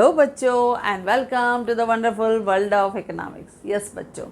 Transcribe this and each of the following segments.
Hello बच्चों and welcome to the wonderful world of economics. Yes बच्चों,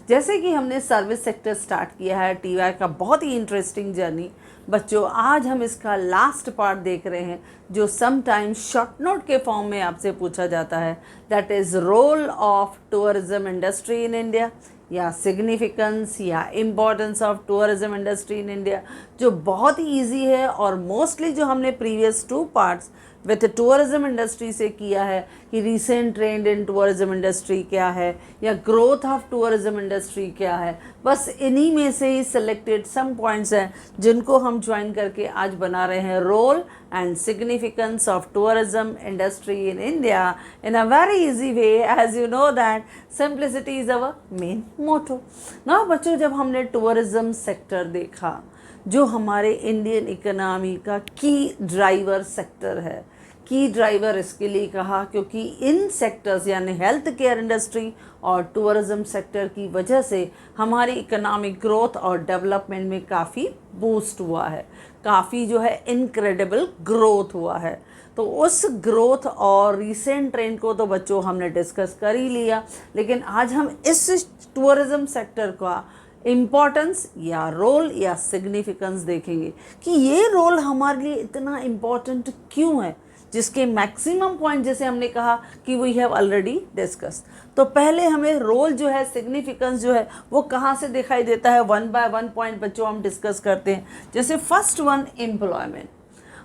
जैसे कि हमने सर्विस सेक्टर स्टार्ट किया है टीवाई का बहुत ही इंटरेस्टिंग जर्नी। बच्चों आज हम इसका लास्ट पार्ट देख रहे हैं जो समटाइम्स शॉर्ट नोट के फॉर्म में आपसे पूछा जाता है, that is role of tourism industry in India या सिग्निफिकेंस या importance of tourism industry in India, जो बहुत ही ईजी है और मोस्टली जो हमने previous 2 parts with tourism industry से किया है कि recent trend in tourism industry क्या है या ग्रोथ ऑफ टूरिज्म इंडस्ट्री क्या है। बस इन्हीं में से ही सिलेक्टेड सम पॉइंट्स हैं जिनको हम ज्वाइन करके आज बना रहे हैं role and significance of tourism industry in India in a very easy way. As you know that simplicity is our main motto. ना बच्चों, जब हमने टूरिज्म सेक्टर देखा जो हमारे इंडियन इकोनॉमी का की ड्राइवर सेक्टर है, की ड्राइवर इसके लिए कहा क्योंकि इन सेक्टर्स यानी हेल्थ केयर इंडस्ट्री और टूरिज्म सेक्टर की वजह से हमारी इकोनॉमिक ग्रोथ और डेवलपमेंट में काफ़ी बूस्ट हुआ है, काफ़ी जो है इनक्रेडिबल ग्रोथ हुआ है। तो उस ग्रोथ और रीसेंट ट्रेंड को तो बच्चों हमने डिस्कस कर ही लिया, लेकिन आज हम इस टूरिज्म सेक्टर का इम्पॉर्टेंस या रोल या सिग्निफिकेंस देखेंगे कि ये रोल हमारे लिए इतना इम्पॉर्टेंट क्यों है, जिसके मैक्सिमम पॉइंट जैसे हमने कहा कि वी हैव ऑलरेडी डिस्कस। तो पहले हमें रोल जो है, सिग्निफिकेंस जो है वो कहाँ से दिखाई देता है, 1 बाय 1 पॉइंट बच्चों हम डिस्कस करते हैं। जैसे फर्स्ट वन, एम्प्लॉयमेंट।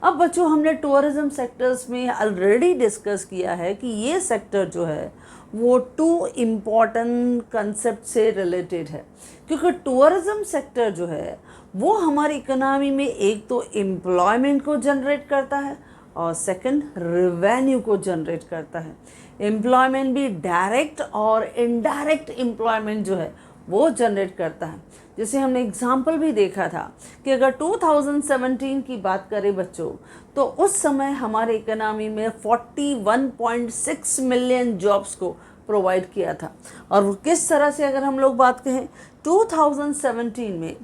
अब बच्चों हमने टूरिज्म सेक्टर्स में ऑलरेडी डिस्कस किया है कि ये सेक्टर जो है वो 2 इम्पॉर्टेंट कंसेप्ट से रिलेटेड है, क्योंकि टूरिज्म सेक्टर जो है वो हमारी इकोनॉमी में एक तो एम्प्लॉयमेंट को जनरेट करता है और सेकंड रेवेन्यू को जनरेट करता है। एम्प्लॉयमेंट भी डायरेक्ट और इनडायरेक्ट एम्प्लॉयमेंट जो है वो जनरेट करता है। जैसे हमने एग्जाम्पल भी देखा था कि अगर 2017 की बात करें बच्चों, तो उस समय हमारे इकोनॉमी में 41.6 मिलियन जॉब्स को प्रोवाइड किया था। और किस तरह से अगर हम लोग बात कहें, 2017 में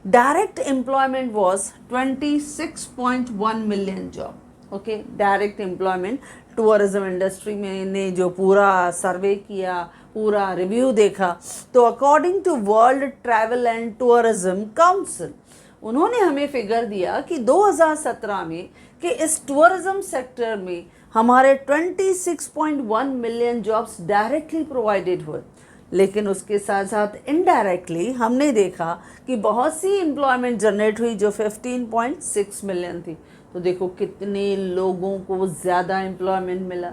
direct employment was 26.1 million job. Okay, direct employment tourism industry में ने जो पूरा सर्वे किया, पूरा रिव्यू देखा, तो according to world travel and tourism council उन्होंने हमें फिगर दिया कि 2017 में कि इस टूरिज्म सेक्टर में हमारे 26.1 मिलियन जॉब्स डायरेक्टली प्रोवाइडेड हुए, लेकिन उसके साथ साथ इनडायरेक्टली हमने देखा कि बहुत सी एम्प्लॉयमेंट जनरेट हुई जो 15.6 मिलियन थी। तो देखो कितने लोगों को ज़्यादा एम्प्लॉयमेंट मिला।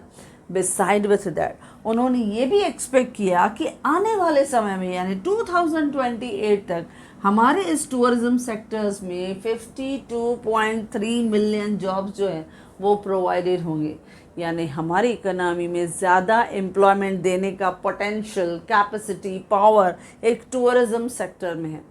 बिसाइड विथ दैट उन्होंने ये भी एक्सपेक्ट किया कि आने वाले समय में यानी 2028 तक हमारे इस टूरिज्म सेक्टर्स में 52.3 मिलियन जॉब्स जो हैं वो प्रोवाइडेड होंगे। यानी हमारी इकोनॉमी में ज़्यादा एम्प्लॉयमेंट देने का पोटेंशियल, कैपेसिटी, पावर एक टूरिज्म सेक्टर में है।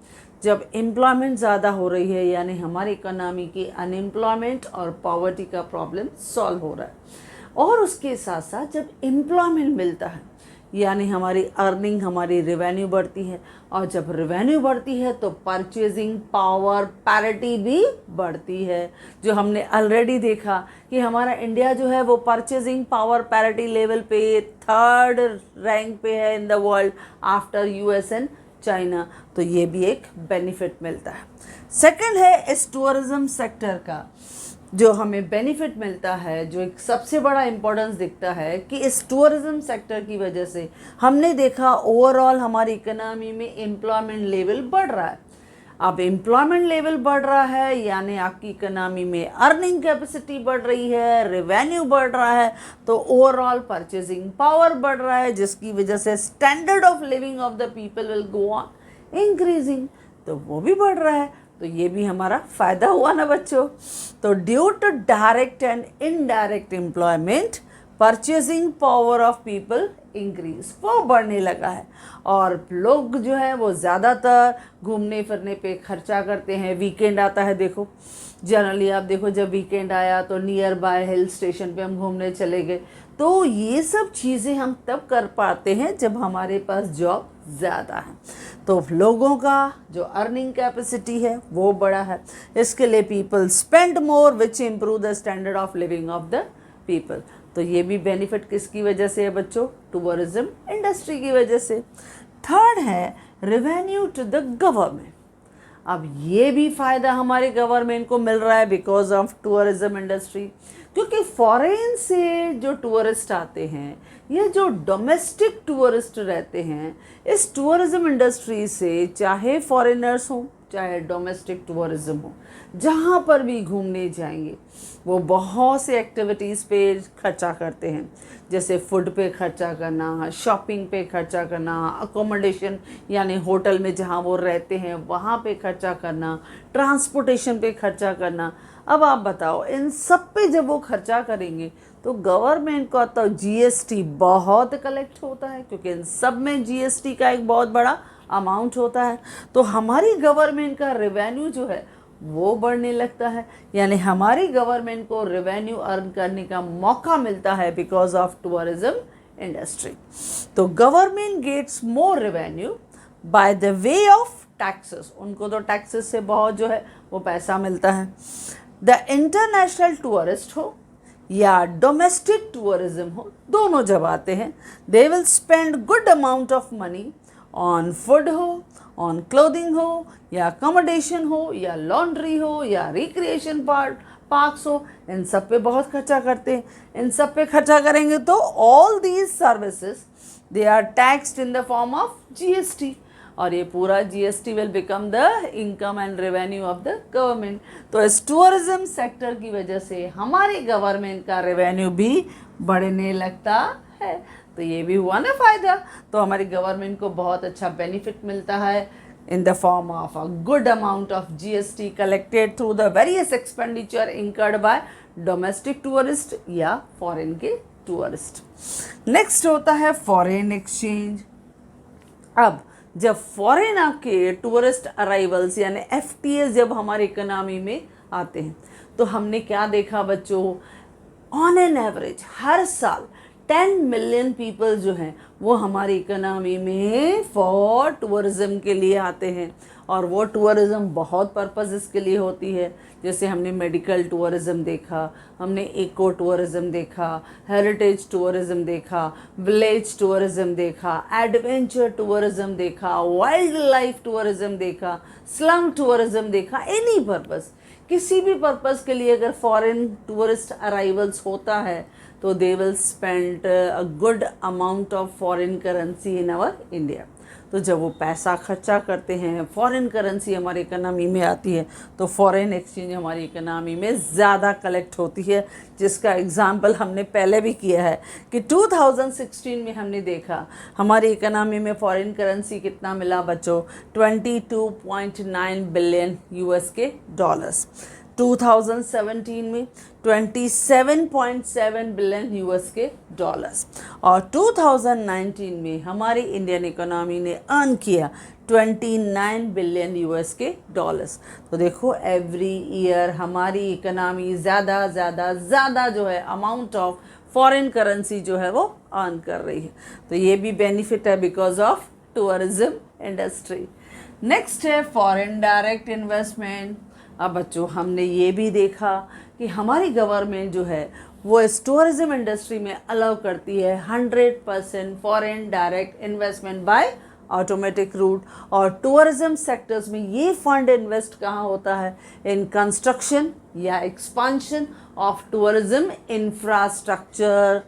जब एम्प्लॉयमेंट ज़्यादा हो रही है यानी हमारी इकोनॉमी की अनएम्प्लॉयमेंट और पॉवर्टी का प्रॉब्लम सॉल्व हो रहा है। और उसके साथ साथ जब एम्प्लॉयमेंट मिलता है यानी हमारी अर्निंग, हमारी रेवेन्यू बढ़ती है, और जब रेवेन्यू बढ़ती है तो परचेजिंग पावर पैरिटी भी बढ़ती है। जो हमने ऑलरेडी देखा कि हमारा इंडिया जो है वो परचेजिंग पावर पैरिटी लेवल पे 3rd रैंक पे है in the world after US and China. तो ये भी एक बेनिफिट मिलता है। सेकंड है इस टूरिज्म सेक्टर का जो हमें बेनिफिट मिलता है, जो एक सबसे बड़ा इम्पोर्टेंस दिखता है कि इस टूरिज्म सेक्टर की वजह से हमने देखा ओवरऑल हमारी इकोनॉमी में एम्प्लॉयमेंट लेवल बढ़ रहा है। अब एम्प्लॉयमेंट लेवल बढ़ रहा है यानी आपकी इकोनॉमी में अर्निंग कैपेसिटी बढ़ रही है, रेवेन्यू बढ़ रहा है, तो ओवरऑल परचेजिंग पावर बढ़ रहा है, जिसकी वजह से standard of living of the people will go on increasing, तो वो भी बढ़ रहा है। तो ये भी हमारा फ़ायदा हुआ ना बच्चों। तो due to direct and indirect employment purchasing power of people increase, वो बढ़ने लगा है। और लोग जो है वो ज़्यादातर घूमने फिरने पे खर्चा करते हैं। वीकेंड आता है, देखो जनरली आप देखो जब वीकेंड आया तो नियर बाय हिल स्टेशन पे हम घूमने चले गए। तो ये सब चीज़ें हम तब कर पाते हैं जब हमारे पास जॉब ज़्यादा है। तो लोगों का जो अर्निंग कैपेसिटी है वो बड़ा है, इसके लिए people spend more which improve the standard of living of the people. तो ये भी बेनिफिट किसकी वजह से है बच्चों? टूरिज्म इंडस्ट्री की वजह से। थर्ड है रेवेन्यू टू द गवर्नमेंट। अब ये भी फ़ायदा हमारे गवर्नमेंट को मिल रहा है बिकॉज ऑफ टूरिज्म इंडस्ट्री, क्योंकि फॉरेन से जो टूरिस्ट आते हैं, ये जो डोमेस्टिक टूरिस्ट रहते हैं, इस टूरिज्म इंडस्ट्री से चाहे फॉरेनर्स हों चाहे डोमेस्टिक टूरिज्म हो, जहाँ पर भी घूमने जाएंगे वो बहुत से एक्टिविटीज़ पे खर्चा करते हैं, जैसे फूड पे खर्चा करना, शॉपिंग पे खर्चा करना, अकोमोडेशन यानी होटल में जहाँ वो रहते हैं वहाँ पे खर्चा करना, ट्रांसपोर्टेशन पे खर्चा करना। अब आप बताओ, इन सब पे जब वो खर्चा करेंगे तो गवर्नमेंट का तो जीएसटी बहुत कलेक्ट होता है, क्योंकि इन सब में जीएसटी का एक बहुत बड़ा अमाउंट होता है। तो हमारी गवर्नमेंट का रेवेन्यू जो है वो बढ़ने लगता है, यानी हमारी गवर्नमेंट को रेवेन्यू अर्न करने का मौका मिलता है बिकॉज ऑफ टूरिज्म इंडस्ट्री। तो government gets more revenue by the way of taxes. उनको तो टैक्सेस से बहुत जो है वो पैसा मिलता है। द इंटरनेशनल टूरिस्ट हो या डोमेस्टिक टूरिज्म हो, दोनों जब आते हैं दे will spend good amount of money on food हो, ऑन क्लोथिंग हो या अकोमोडेशन हो या लॉन्ड्री हो या रिक्रिएशन पार्क्स हो, इन सब पे बहुत खर्चा करते हैं। इन सब पे खर्चा करेंगे तो all these services they are taxed in the form of GST, और ये पूरा GST will become the income and revenue of the government. तो इस टूरिज्म सेक्टर की वजह से हमारे गवर्नमेंट का रेवेन्यू भी बढ़ने लगता है। तो ये भी हुआ ना फ़ायदा। तो हमारी गवर्नमेंट को बहुत अच्छा बेनिफिट मिलता है in the form of a good amount of GST collected through the various expenditure incurred by domestic tourist या foreign के tourist। next होता है foreign exchange। अब जब foreign आपके tourist arrivals यानी FTAs जब हमारे इकोनॉमी में आते हैं, तो हमने क्या देखा बच्चों, on an average हर साल 10 मिलियन पीपल जो हैं वो हमारी इकोनॉमी में फॉर टूरिज़्म के लिए आते हैं, और वो टूरिज़्म बहुत पर्पसेस के लिए होती है। जैसे हमने मेडिकल टूरिज़्म देखा, हमने इको टूरिज़्म देखा, हेरिटेज टूरिज़्म देखा, विलेज टूरिज़्म देखा, एडवेंचर टूरिज़्म देखा, वाइल्ड लाइफ टूरिज़्म देखा, स्लम टूरिज़्म देखा। एनी पर्पस, किसी भी पर्पस के लिए अगर फॉरेन टूरिस्ट अराइवल्स होता है तो they will spend a good amount of foreign currency in our India. तो जब वो पैसा खर्चा करते हैं, फॉरेन करेंसी हमारी इकोनॉमी में आती है, तो फॉरेन एक्सचेंज हमारी इकोनॉमी में ज़्यादा कलेक्ट होती है, जिसका एग्जांपल हमने पहले भी किया है कि 2016 में हमने देखा हमारी इकोनॉमी में फॉरेन करेंसी कितना मिला बच्चों, 22.9 बिलियन यूएस के डॉलर्स। 2017 में 27.7 बिलियन यूएस के डॉलर्स, और 2019 में हमारी इंडियन इकोनॉमी ने अर्न किया 29 बिलियन यूएस के डॉलर्स। तो देखो एवरी ईयर हमारी इकोनॉमी ज़्यादा जो है अमाउंट ऑफ फॉरेन करेंसी जो है वो अर्न कर रही है। तो ये भी बेनिफिट है because of tourism industry. Next है फॉरेन डायरेक्ट इन्वेस्टमेंट। अब बच्चों हमने ये भी देखा कि हमारी गवर्नमेंट जो है वो इस टूरिज्म इंडस्ट्री में अलाउ करती है 100% foreign direct investment by automatic route. और टूरिज्म सेक्टर्स में ये फंड इन्वेस्ट कहाँ होता है, इन कंस्ट्रक्शन या एक्सपांशन ऑफ टूरिज्म इंफ्रास्ट्रक्चर।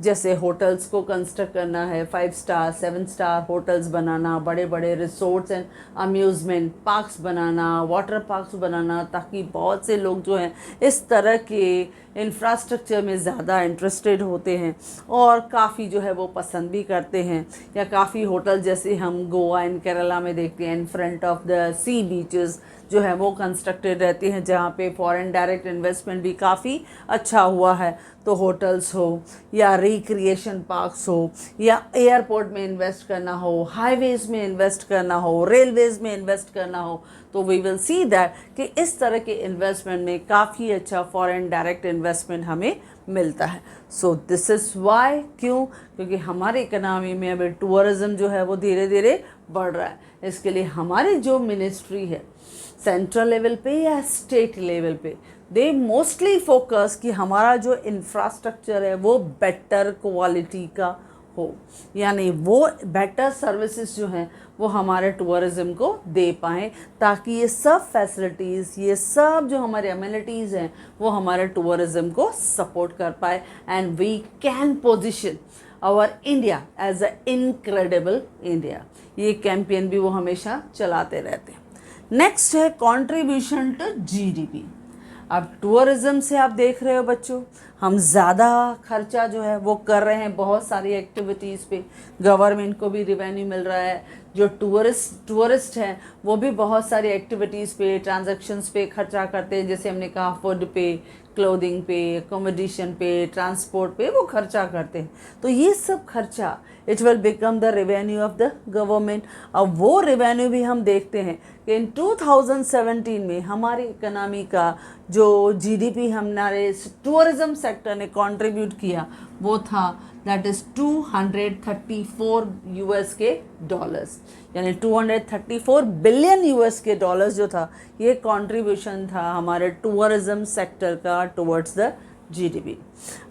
जैसे होटल्स को कंस्ट्रक्ट करना है, 5 स्टार 7 स्टार होटल्स बनाना, बड़े बड़े रिसोर्ट्स एंड अम्यूज़मेंट पार्क्स बनाना, वाटर पार्क्स बनाना, ताकि बहुत से लोग जो हैं इस तरह के इंफ्रास्ट्रक्चर में ज़्यादा इंटरेस्टेड होते हैं और काफ़ी जो है वो पसंद भी करते हैं। या काफ़ी होटल जैसे हम गोवा एंड केरला में देखते हैं, in front of the sea beaches जो है वो कंस्ट्रक्टेड रहती हैं, जहाँ पे फॉरेन डायरेक्ट इन्वेस्टमेंट भी काफ़ी अच्छा हुआ है। तो होटल्स हो या रिक्रिएशन पार्क्स हो या एयरपोर्ट में इन्वेस्ट करना हो, हाईवेज़ में इन्वेस्ट करना हो, रेलवेज़ में इन्वेस्ट करना हो, तो वी विल सी दैट कि इस तरह के इन्वेस्टमेंट में काफ़ी अच्छा फॉरेन डायरेक्ट इन्वेस्टमेंट हमें मिलता है। सो दिस इज़ वाई, क्यों? क्योंकि हमारे इकोनॉमी में अभी टूरिज़्म जो है वो धीरे धीरे बढ़ रहा है। इसके लिए हमारी जो मिनिस्ट्री है सेंट्रल लेवल पे या स्टेट लेवल पे, दे मोस्टली फोकस कि हमारा जो इंफ्रास्ट्रक्चर है वो बेटर क्वालिटी का हो, यानी वो बेटर सर्विसेज जो हैं वो हमारे टूरिज़्म को दे पाएँ, ताकि ये सब फैसिलिटीज़, ये सब जो हमारे अमेनिटीज़ हैं वो हमारे टूरिज़्म को सपोर्ट कर पाए, and we can position our India as a incredible India. ये कैंपेन भी वो हमेशा चलाते रहते हैं। नेक्स्ट है कंट्रीब्यूशन टू जीडीपी। अब टूरिज़्म से आप देख रहे हो बच्चों, हम ज़्यादा खर्चा जो है वो कर रहे हैं बहुत सारी एक्टिविटीज़ पे, गवर्नमेंट को भी रिवेन्यू मिल रहा है, जो टूरिस्ट हैं वो भी बहुत सारी एक्टिविटीज़ पे, ट्रांजैक्शंस पे खर्चा करते हैं, जैसे हमने कहा फूड पे, क्लोथिंग पे, एकोमोडेशन पे, ट्रांसपोर्ट पे वो खर्चा करते हैं। तो ये सब खर्चा it will become the revenue of the government. अब वो रेवेन्यू भी हम देखते हैं कि इन 2017 में हमारी इकोनॉमी का जो जीडीपी हमारे टूरिज़्म सेक्टर ने कंट्रीब्यूट किया वो था दैट इज़ 234 यूएस के डॉलर्स, यानी 234 बिलियन यूएस के डॉलर्स जो था ये कंट्रीब्यूशन था हमारे टूरिज़्म सेक्टर का टुवर्ड्स द जीडीपी।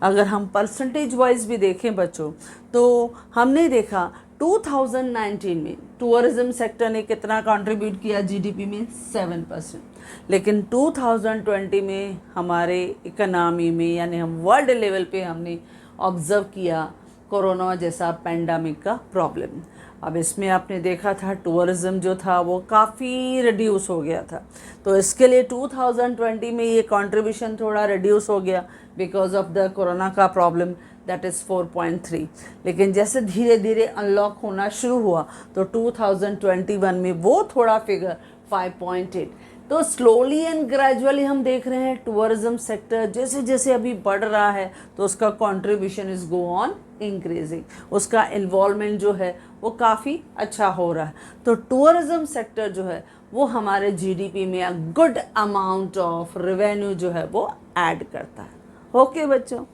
अगर हम परसेंटेज वाइज भी देखें बच्चों, तो हमने देखा 2019 में टूरिज़्म सेक्टर ने कितना कंट्रीब्यूट किया जीडीपी में, 7%। लेकिन 2020 में हमारे इकोनॉमी में, यानी हम वर्ल्ड लेवल पे हमने ऑब्ज़र्व किया कोरोना जैसा पेंडेमिक का प्रॉब्लम। अब इसमें आपने देखा था टूरिज़्म जो था वो काफ़ी रिड्यूस हो गया था, तो इसके लिए 2020 में ये कंट्रीब्यूशन थोड़ा रिड्यूस हो गया बिकॉज ऑफ द कोरोना का प्रॉब्लम, दैट इज़ 4.3। लेकिन जैसे धीरे धीरे अनलॉक होना शुरू हुआ तो 2021 में वो थोड़ा फिगर 5.8। तो स्लोली एंड ग्रेजुअली हम देख रहे हैं टूरिज़्म सेक्टर जैसे जैसे अभी बढ़ रहा है तो उसका contribution is go on increasing, उसका इन्वॉल्वमेंट जो है वो काफ़ी अच्छा हो रहा है। तो टूरिज़्म सेक्टर जो है वो हमारे जीडीपी में अ गुड अमाउंट ऑफ रेवेन्यू जो है वो ऐड करता है। ओके बच्चों,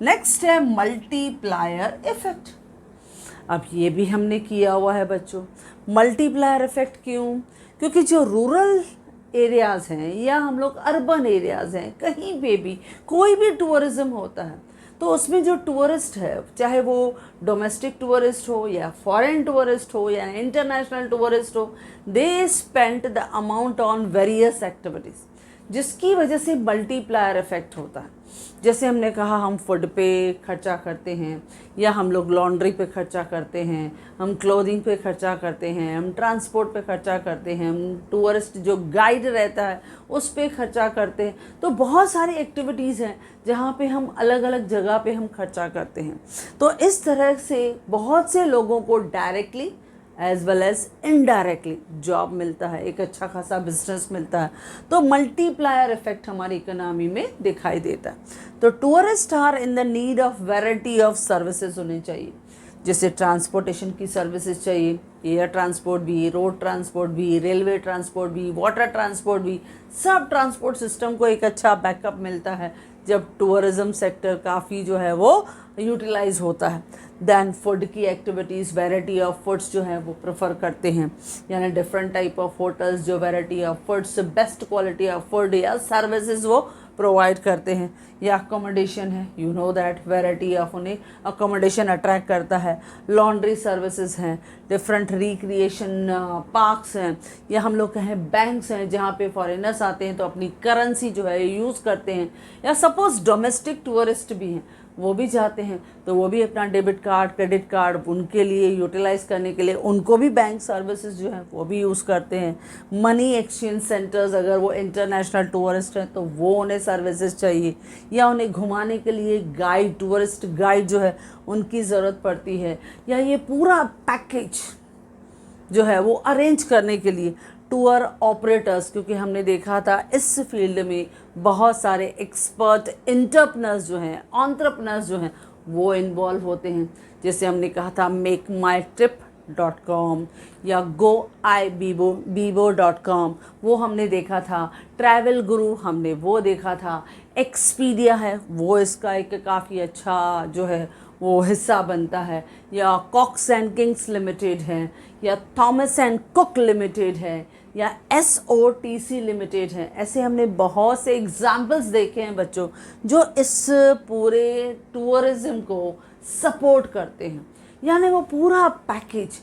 नेक्स्ट है मल्टीप्लायर इफेक्ट। अब ये भी हमने किया हुआ है बच्चों। मल्टीप्लायर इफेक्ट क्यों? क्योंकि जो रूरल एरियाज़ हैं या हम लोग अर्बन एरियाज़ हैं, कहीं पे भी कोई भी टूरिज़्म होता है तो उसमें जो टूरिस्ट है, चाहे वो डोमेस्टिक टूरिस्ट हो या फॉरेन टूरिस्ट हो या इंटरनेशनल टूरिस्ट हो, they spend the amount on various activities, जिसकी वजह से मल्टीप्लायर इफेक्ट होता है। जैसे हमने कहा हम फूड पे खर्चा करते हैं, या हम लोग लॉन्ड्री पे खर्चा करते हैं, हम क्लोथिंग पे खर्चा करते हैं, हम ट्रांसपोर्ट पे खर्चा करते हैं, हम टूरिस्ट जो गाइड रहता है उस पे खर्चा करते हैं। तो बहुत सारी एक्टिविटीज़ हैं जहाँ पे हम अलग अलग जगह पे हम खर्चा करते हैं। तो इस तरह से बहुत से लोगों को directly as well as indirectly job मिलता है, एक अच्छा खासा बिजनेस मिलता है। तो मल्टीप्लायर इफेक्ट हमारी इकोनॉमी में दिखाई देता है। तो tourist are in the need of variety of services होने चाहिए, जैसे ट्रांसपोर्टेशन की सर्विसेज चाहिए, एयर ट्रांसपोर्ट भी, रोड ट्रांसपोर्ट भी, रेलवे ट्रांसपोर्ट भी, वाटर ट्रांसपोर्ट भी, सब ट्रांसपोर्ट सिस्टम को एक अच्छा बैकअप मिलता है जब टूरिज़्म सेक्टर काफ़ी जो है वो यूटिलाइज होता है। दैन फूड की एक्टिविटीज़, वैरायटी ऑफ फूड्स जो हैं वो प्रेफर करते हैं, यानी डिफरेंट टाइप ऑफ होटल्स जो variety of foods, best quality of food या सर्विसेज वो प्रोवाइड करते हैं। या अकोमोडेशन है, you know that variety of उन्हें अकोमोडेशन अट्रैक्ट करता है। लॉन्ड्री सर्विसेज हैं, डिफरेंट रिक्रिएशन पार्क्स हैं, या हम लोग कहें बैंक्स हैं जहाँ पे फॉरेनर्स आते हैं तो अपनी करेंसी जो है यूज़ करते हैं, या सपोज़ डोमेस्टिक टूरिस्ट भी हैं वो भी जाते हैं तो वो भी अपना डेबिट कार्ड, क्रेडिट कार्ड उनके लिए यूटिलाइज़ करने के लिए उनको भी बैंक सर्विसेज जो हैं वो भी यूज़ करते हैं। मनी एक्सचेंज सेंटर्स, अगर वो इंटरनेशनल टूरिस्ट हैं तो वो उन्हें सर्विसेज चाहिए, या उन्हें घुमाने के लिए गाइड, टूरिस्ट गाइड जो है उनकी ज़रूरत पड़ती है, या ये पूरा पैकेज जो है वो अरेंज करने के लिए टूर ऑपरेटर्स, क्योंकि हमने देखा था इस फील्ड में बहुत सारे एक्सपर्ट एंटरप्रेन्योर्स जो हैं, एंटरप्रेन्योर्स जो हैं वो इन्वॉल्व होते हैं। जैसे हमने कहा था makeMyTrip.com या goibibo.com, वो हमने देखा था। ट्रैवल गुरु हमने वो देखा था। एक्सपीडिया है वो इसका एक काफ़ी अच्छा जो है वो हिस्सा बनता है, या कॉक्स एंड किंग्स लिमिटेड है, या थॉमस एंड कुक लिमिटेड है, या SOTC लिमिटेड है। ऐसे हमने बहुत से एग्जाम्पल्स देखे हैं बच्चों जो इस पूरे टूरिज़्म को सपोर्ट करते हैं। यानी वो पूरा package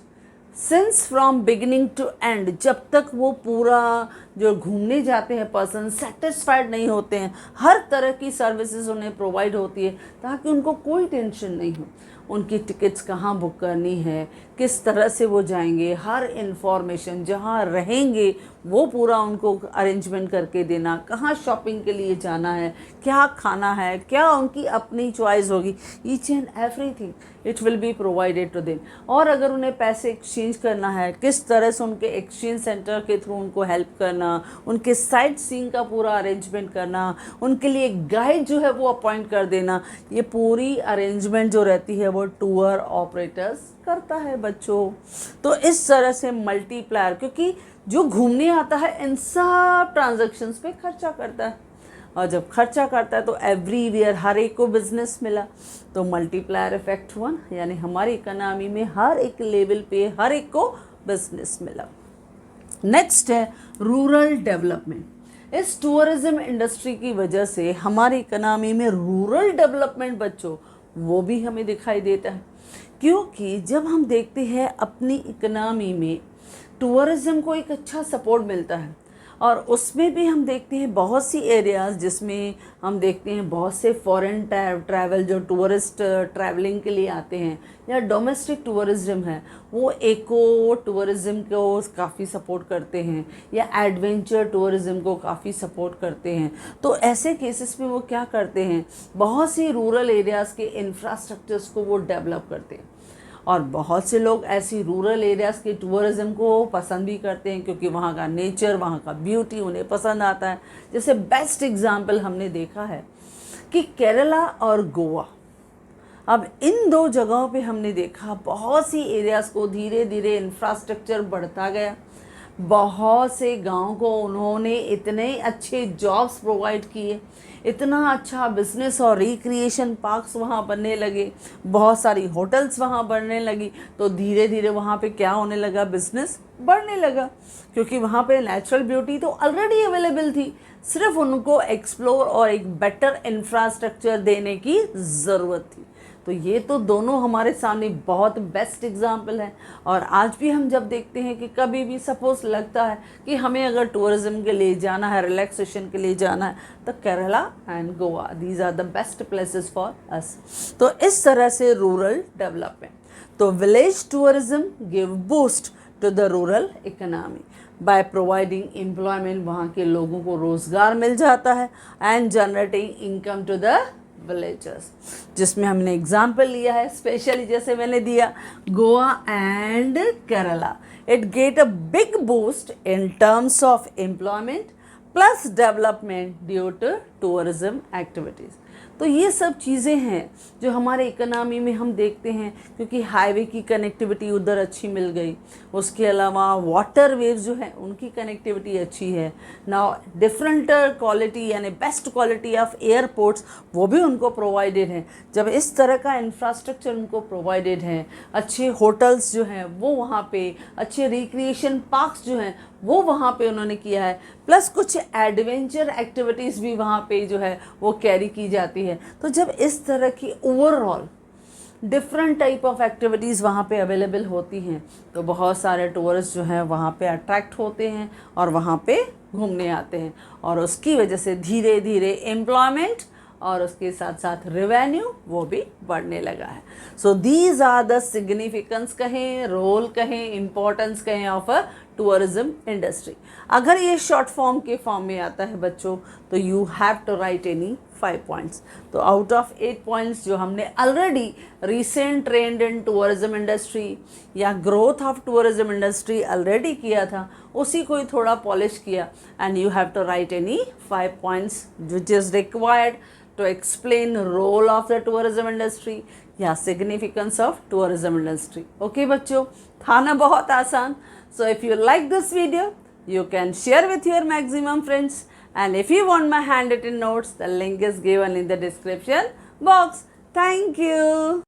since from beginning to end, जब तक वो पूरा जो घूमने जाते हैं पर्सन सेटिस्फाइड नहीं होते हैं, हर तरह की सर्विसेज उन्हें प्रोवाइड होती है ताकि उनको कोई टेंशन नहीं हो। उनकी टिकट्स कहाँ बुक करनी है, किस तरह से वो जाएंगे, हर इन्फॉर्मेशन, जहाँ रहेंगे वो पूरा उनको अरेंजमेंट करके देना, कहाँ शॉपिंग के लिए जाना है, क्या खाना है, क्या उनकी अपनी चॉइस होगी, each and everything it will be provided to them. और अगर उन्हें पैसे एक्सचेंज करना है, किस तरह से उनके एक्सचेंज सेंटर के थ्रू उनको हेल्प करना, उनके साइट सीइंग का पूरा अरेंजमेंट करना, उनके लिए एक गाइड जो है वो अपॉइंट कर देना, ये पूरी अरेंजमेंट जो रहती है वो टूर ऑपरेटर्स करता है बच्चों। तो इस तरह से मल्टीप्लायर, क्योंकि जो घूमने आता है इन सब ट्रांजैक्शंस पे खर्चा करता है, और जब खर्चा करता है तो एवरीवेयर हर एक को बिजनेस मिला, तो मल्टीप्लायर इफेक्ट हुआ, यानी हमारी इकोनॉमी में हर एक लेवल पे हर एक को बिजनेस मिला। नेक्स्ट है रूरल डेवलपमेंट। इस टूरिज्म इंडस्ट्री की वजह से हमारी इकोनॉमी में रूरल डेवलपमेंट बच्चों वो भी हमें दिखाई देता है, क्योंकि जब हम देखते हैं अपनी इकोनॉमी में टूरिज़्म को एक अच्छा सपोर्ट मिलता है, और उसमें भी हम देखते हैं बहुत सी एरियाज़ जिसमें हम देखते हैं बहुत से फॉरेन ट्रैवल जो टूरिस्ट ट्रैवलिंग के लिए आते हैं, या डोमेस्टिक टूरिज़्म है वो इको टूरिज़्म को काफ़ी सपोर्ट करते हैं, या एडवेंचर टूरिज़्म को काफ़ी सपोर्ट करते हैं। तो ऐसे केसेस में वो क्या करते हैं, बहुत सी रूरल एरियाज़ के इंफ्रास्ट्रक्चर्स को वो डेवलप करते हैं, और बहुत से लोग ऐसी रूरल एरियाज़ के टूरिज़्म को पसंद भी करते हैं क्योंकि वहाँ का नेचर, वहाँ का ब्यूटी उन्हें पसंद आता है। जैसे बेस्ट एग्जांपल हमने देखा है कि केरला और गोवा, अब इन दो जगहों पे हमने देखा बहुत सी एरियाज़ को धीरे धीरे इंफ्रास्ट्रक्चर बढ़ता गया, बहुत से गांव को उन्होंने इतने अच्छे जॉब्स प्रोवाइड किए, इतना अच्छा बिजनेस और रिक्रिएशन पार्क्स वहाँ बनने लगे, बहुत सारी होटल्स वहाँ बनने लगी, तो धीरे धीरे वहाँ पे क्या होने लगा, बिजनेस बढ़ने लगा, क्योंकि वहाँ पे नेचुरल ब्यूटी तो ऑलरेडी अवेलेबल थी, सिर्फ उनको एक्सप्लोर और एक बेटर इंफ्रास्ट्रक्चर देने की ज़रूरत थी। तो ये तो दोनों हमारे सामने बहुत बेस्ट एग्जाम्पल है। और आज भी हम जब देखते हैं कि कभी भी सपोज लगता है कि हमें अगर टूरिज़्म के लिए जाना है, रिलैक्सेशन के लिए जाना है, तो Kerala and Goa these are the best places for us. तो इस तरह से रूरल डेवलपमेंट, तो village tourism give boost to the rural economy by providing employment, वहाँ के लोगों को रोज़गार मिल जाता है, and generating income to the villagers, जिसमें हमने एग्जाम्पल लिया है स्पेशली जैसे मैंने दिया Goa and Kerala. It get a big boost in terms of employment plus development due to tourism activities. तो ये सब चीज़ें हैं जो हमारे इकोनॉमी में हम देखते हैं, क्योंकि हाईवे की कनेक्टिविटी उधर अच्छी मिल गई, उसके अलावा वाटर वेज जो है उनकी कनेक्टिविटी अच्छी है, नाउ डिफरेंट क्वालिटी यानी बेस्ट क्वालिटी ऑफ एयरपोर्ट्स वो भी उनको प्रोवाइडेड है। जब इस तरह का इंफ्रास्ट्रक्चर उनको प्रोवाइडेड है, अच्छे होटल्स जो हैं वो वहाँ पे, अच्छे रिक्रिएशन पार्क्स जो हैं वो वहाँ पे उन्होंने किया है, प्लस कुछ एडवेंचर एक्टिविटीज़ भी वहाँ पे जो है वो कैरी की जाती है। तो जब इस तरह की overall different type of activities वहाँ पे अवेलेबल होती हैं, तो बहुत सारे टूरिस्ट जो हैं वहाँ पे अट्रैक्ट होते हैं और वहाँ पे घूमने आते हैं, और उसकी वजह से धीरे धीरे एम्प्लॉयमेंट और उसके साथ साथ रेवेन्यू वो भी बढ़ने लगा है। So these are the significance कहें, रोल कहें, इम्पोर्टेंस कहें ऑफ अ टूरिज्म इंडस्ट्री। अगर ये शॉर्ट फॉर्म के फॉर्म में आता है बच्चों, तो you have to write any 5 points. तो आउट ऑफ 8 पॉइंट्स जो हमने already recent trend in tourism industry या growth of tourism industry already किया था, उसी को ही थोड़ा पॉलिश किया, and you have to write any 5 points which is required to explain role of the tourism industry या significance of tourism industry. Okay बच्चों, था ना बहुत आसान। So if you like this video, you can share with your maximum friends And if you want my handwritten notes, the link is given in the description box. Thank you.